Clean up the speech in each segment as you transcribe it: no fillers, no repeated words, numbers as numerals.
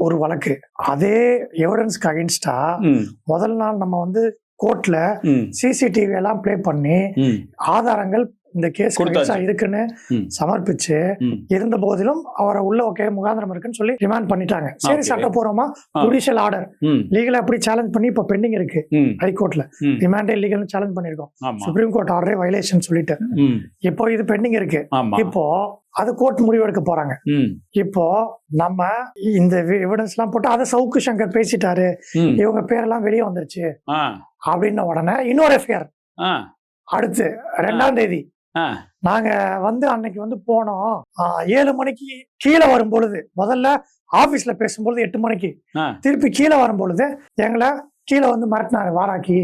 ஒரு வழக்கு. அதே எவிடன்ஸ்க்கு அகைன்ஸ்டா முதல் நாள் நம்ம வந்து கோர்ட்ல சிசிடிவி எல்லாம் ப்ளே பண்ணி ஆதாரங்கள் இந்த கேஸ் இருக்குன்னு சமர்ப்பிச்சு இருந்த போதிலும் அவரை உள்ள ஓகே முகாந்திரம் இருக்குன்னு சொல்லி ரிமாண்ட் பண்ணிட்டாங்க. சரி, சட்டப்பூர்வமா ஜுடிஷியல் ஆர்டர் லீகலா எப்படி சேலஞ்ச் பண்ணி இப்ப பெண்டிங் இருக்கு ஹைகோர்ட்ல. ரிமாண்டே லீகல் சேலஞ்ச் பண்ணிருக்கோம், சுப்ரீம் கோர்ட் ஆர்டரே வயலேஷன் சொல்லிட்டு இப்போ இது பெண்டிங் இருக்கு. இப்போ அது கோர்ட் முடிவெடுக்க போறாங்க. இப்போ நம்ம இந்த எவிடன்ஸ் எல்லாம் போட்டு அதை சவுக்கு சங்கர் பேசிட்டாரு, இவங்க பேரெல்லாம் வெளியே வந்துருச்சு அப்படின்ன உடனே இன்னொரு எஃப்ஐஆர் அடுத்து 2ஆம் தேதி நாங்க வந்து அன்னைக்கு வந்து போனோம். 7 மணிக்கு கீழே வரும் பொழுது, முதல்ல ஆபீஸ்ல பேசும்பொழுது 8 மணிக்கு, திருப்பி கீழே வரும் பொழுது எங்களை கீழே வந்து மிரட்டினாரு வாராக்கி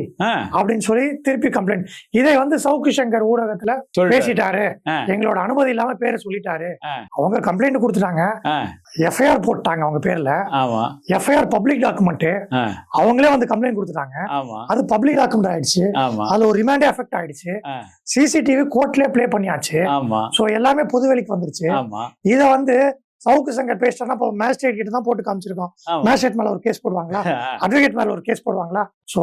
அப்படின்னு சொல்லி திருப்பி கம்ப்ளைண்ட். இதை வந்து சவுக்கு சங்கர் ஊடகத்துல பேசிட்டாரு, எங்களோட அனுமதி இல்லாம பேரை சொல்லிட்டாரு. அவங்க கம்ப்ளைண்ட் கொடுத்துட்டாங்க, எஃப்ஐஆர் போட்டாங்க அவங்க பேர்ல. எஃப்ஐஆர் பப்ளிக் டாக்குமெண்ட், அவங்களே வந்து கம்ப்ளைண்ட் கொடுத்துட்டாங்க. அது பப்ளிக் டாக்குமெண்ட் ஆயிடுச்சு, அது ஒரு ரிமாண்டே எஃபெக்ட் ஆயிடுச்சு. சிசிடிவி கோர்ட்லயே ப்ளே பண்ணியாச்சு. சோ எல்லாமே பொதுவெளிக்கு வந்துருச்சு. இத வந்து சவுக்கு சங்கர் பேசிட்டா மேஜிஸ்ட்ரேட் கிட்ட தான் போட்டு காமிச்சிருக்கோம். மேஜிஸ்ட்ரேட் மேல ஒரு கேஸ் போடுவாங்களா, அட்வொகேட் மேல ஒரு கேஸ் போடுவாங்களா? சோ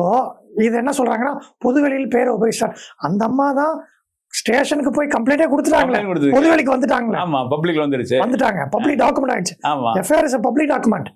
இது என்ன சொல்றாங்கன்னா பொதுவெளியில் பேரை உபயோகிச்சார். அந்த அம்மா தான் ஸ்டேஷனுக்கு போய் கம்ப்ளைண்டே கொடுத்துட்டாங்களே, பொதுவெளிக்கு வந்துட்டாங்களே, பப்ளிக் வந்துட்டாங்க, பப்ளிக் டாக்குமெண்ட் ஆயிடுச்சு. FIR is public document.